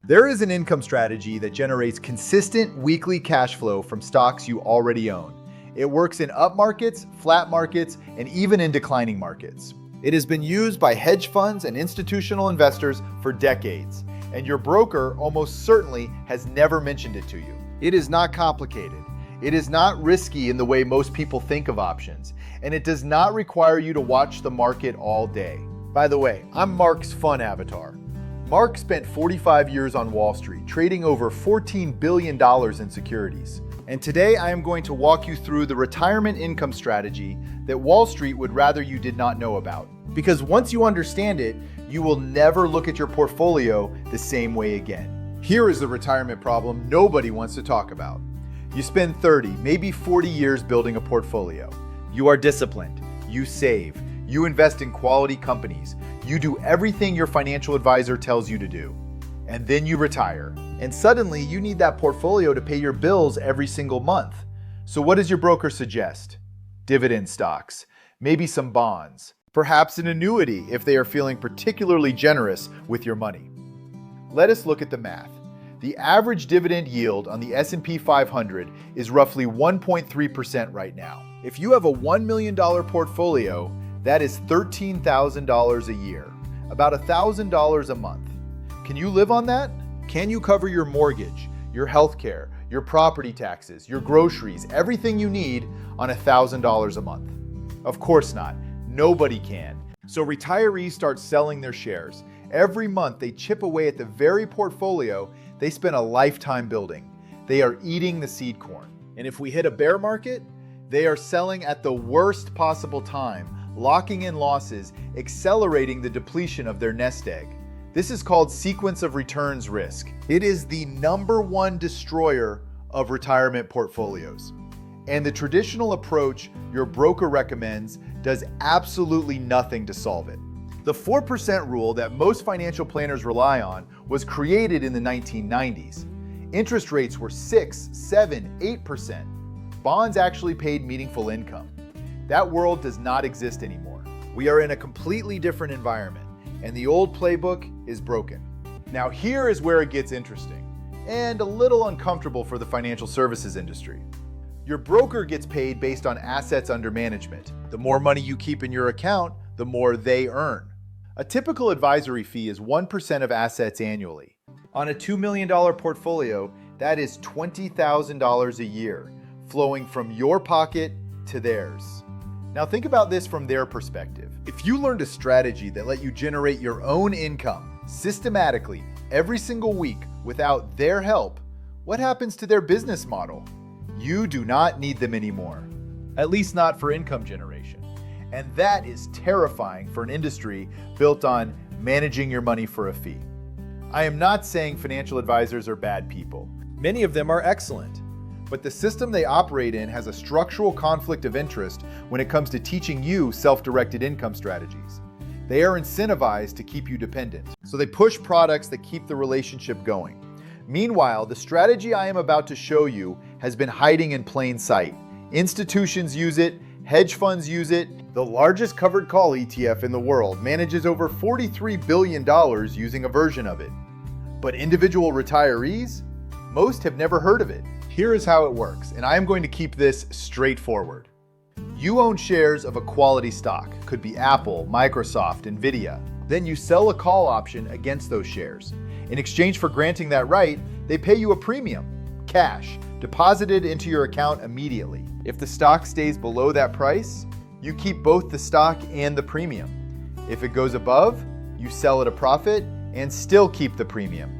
There is an income strategy that generates consistent weekly cash flow from stocks you already own. It works in up markets, flat markets, and even in declining markets. It has been used by hedge funds and institutional investors for decades, and your broker almost certainly has never mentioned it to you. It is not complicated. It is not risky in the way most people think of options, and it does not require you to watch the market all day. By the way, I'm Mark's fun avatar. Mark spent 45 years on Wall Street, trading over $14 billion in securities. And today I am going to walk you through the retirement income strategy that Wall Street would rather you did not know about. Because once you understand it, you will never look at your portfolio the same way again. Here is the retirement problem nobody wants to talk about. You spend 30, maybe 40 years building a portfolio. You are disciplined, you save, you invest in quality companies, you do everything your financial advisor tells you to do. And then you retire. And suddenly you need that portfolio to pay your bills every single month. So what does your broker suggest? Dividend stocks, maybe some bonds, perhaps an annuity if they are feeling particularly generous with your money. Let us look at the math. The average dividend yield on the S&P 500 is roughly 1.3% right now. If you have a $1 million portfolio, that is $13,000 a year, about $1,000 a month. Can you live on that? Can you cover your mortgage, your healthcare, your property taxes, your groceries, everything you need on $1,000 a month? Of course not. Nobody can. So retirees start selling their shares. Every month they chip away at the very portfolio they spent a lifetime building. They are eating the seed corn. And if we hit a bear market, they are selling at the worst possible time, locking in losses, accelerating the depletion of their nest egg. This is called sequence of returns risk. It is the #1 destroyer of retirement portfolios. And the traditional approach your broker recommends does absolutely nothing to solve it. The 4% rule that most financial planners rely on was created in the 1990s. Interest rates were 6, 7, 8%. Bonds actually paid meaningful income. That world does not exist anymore. We are in a completely different environment, and the old playbook is broken. Now here is where it gets interesting, and a little uncomfortable for the financial services industry. Your broker gets paid based on assets under management. The more money you keep in your account, the more they earn. A typical advisory fee is 1% of assets annually. On a $2 million portfolio, that is $20,000 a year, flowing from your pocket to theirs. Now think about this from their perspective. If you learned a strategy that let you generate your own income systematically every single week without their help, what happens to their business model? You do not need them anymore, at least not for income generation. And that is terrifying for an industry built on managing your money for a fee. I am not saying financial advisors are bad people. Many of them are excellent. But the system they operate in has a structural conflict of interest when it comes to teaching you self-directed income strategies. They are incentivized to keep you dependent, so they push products that keep the relationship going. Meanwhile, the strategy I am about to show you has been hiding in plain sight. Institutions use it, hedge funds use it. The largest covered call ETF in the world manages over $43 billion using a version of it. But individual retirees? Most have never heard of it. Here is how it works, and I am going to keep this straightforward. You own shares of a quality stock, could be Apple, Microsoft, Nvidia. Then you sell a call option against those shares. In exchange for granting that right, they pay you a premium, cash, deposited into your account immediately. If the stock stays below that price, you keep both the stock and the premium. If it goes above, you sell at a profit and still keep the premium.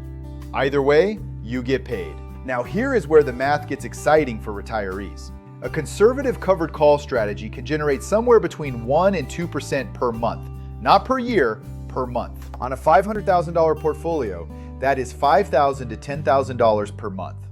Either way, you get paid. Now here is where the math gets exciting for retirees. A conservative covered call strategy can generate somewhere between 1 and 2% per month, not per year, per month. On a $500,000 portfolio, that is $5,000 to $10,000 per month,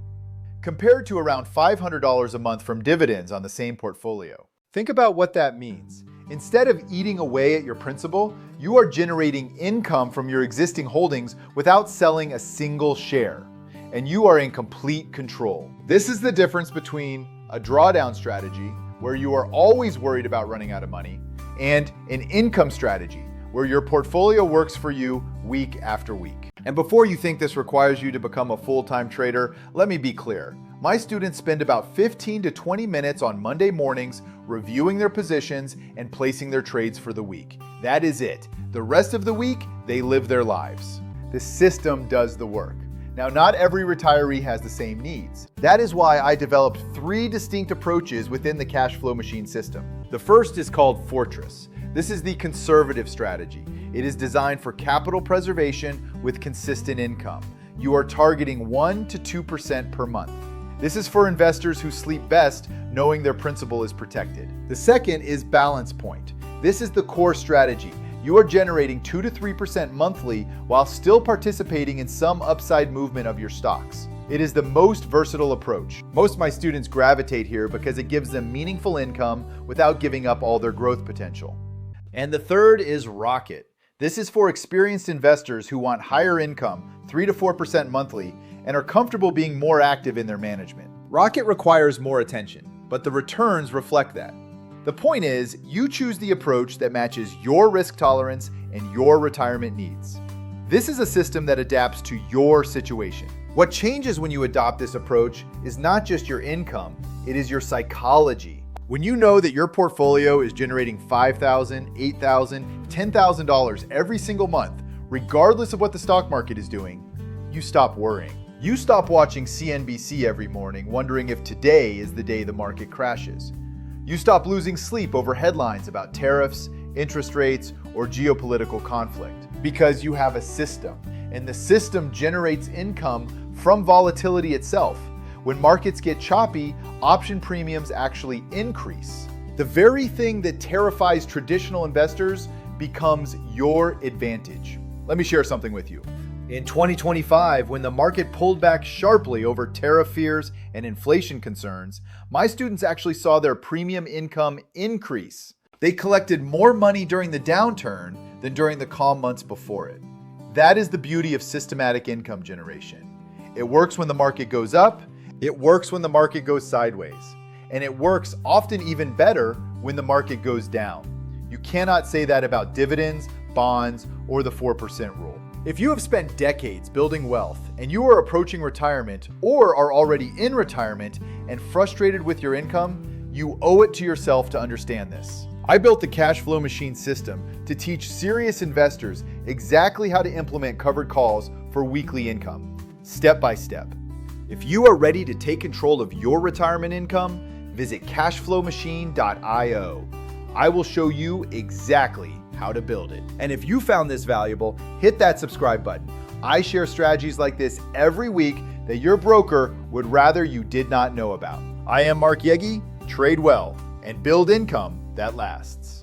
compared to around $500 a month from dividends on the same portfolio. Think about what that means. Instead of eating away at your principal, you are generating income from your existing holdings without selling a single share. And you are in complete control. This is the difference between a drawdown strategy, where you are always worried about running out of money, and an income strategy, where your portfolio works for you week after week. And before you think this requires you to become a full-time trader, let me be clear. My students spend about 15 to 20 minutes on Monday mornings reviewing their positions and placing their trades for the week. That is it. The rest of the week, they live their lives. The system does the work. Now, not every retiree has the same needs. That is why I developed 3 distinct approaches within the cash flow machine system. The first is called Fortress. This is the conservative strategy. It is designed for capital preservation with consistent income. You are targeting 1 to 2% per month. This is for investors who sleep best knowing their principal is protected. The second is Balance Point. This is the core strategy. You are generating 2 to 3% monthly while still participating in some upside movement of your stocks. It is the most versatile approach. Most of my students gravitate here because it gives them meaningful income without giving up all their growth potential. And the third is Rocket. This is for experienced investors who want higher income, 3 to 4% monthly, and are comfortable being more active in their management. Rocket requires more attention, but the returns reflect that. The point is, you choose the approach that matches your risk tolerance and your retirement needs. This is a system that adapts to your situation. What changes when you adopt this approach is not just your income, it is your psychology. When you know that your portfolio is generating $5,000, $8,000, $10,000 every single month, regardless of what the stock market is doing, you stop worrying. You stop watching CNBC every morning wondering if today is the day the market crashes. You stop losing sleep over headlines about tariffs, interest rates, or geopolitical conflict because you have a system, and the system generates income from volatility itself. When markets get choppy, option premiums actually increase. The very thing that terrifies traditional investors becomes your advantage. Let me share something with you. In 2025, when the market pulled back sharply over tariff fears and inflation concerns, my students actually saw their premium income increase. They collected more money during the downturn than during the calm months before it. That is the beauty of systematic income generation. It works when the market goes up, it works when the market goes sideways, and it works often even better when the market goes down. You cannot say that about dividends, bonds, or the 4% rule. If you have spent decades building wealth and you are approaching retirement or are already in retirement and frustrated with your income, you owe it to yourself to understand this. I built the cash flow machine system to teach serious investors exactly how to implement covered calls for weekly income, step by step. If you are ready to take control of your retirement income, visit cashflowmachine.io. I will show you exactly how to build it. And if you found this valuable, hit that subscribe button. I share strategies like this every week that your broker would rather you did not know about. I am Mark Yegi. Trade well and build income that lasts.